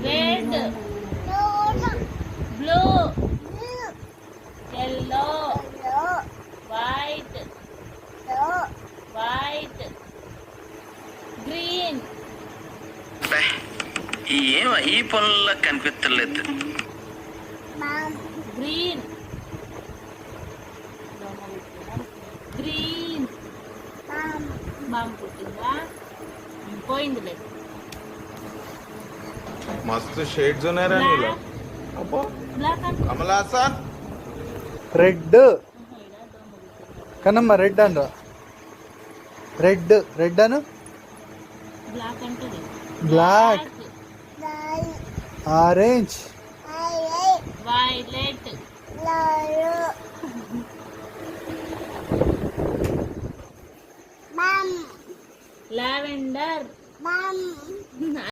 Red, blue, yellow, white, green. ఏం ఈ పనుల్లో కనిపించలేదు. Green, green. బాంబు పుట్టిందా? పోయిందిలే. मस्त शेड्स ఉన్నాయరా నీలో. అబ్బో బ్లాక్ అంటే కమల్ హాసన్ రెడ్ కనమ్మ రెడ్ అండ్ రెడ్ అను బ్లాక్ అంటే బ్లాక్ ఆరెంజ్ వైలెట్, లావెండర్.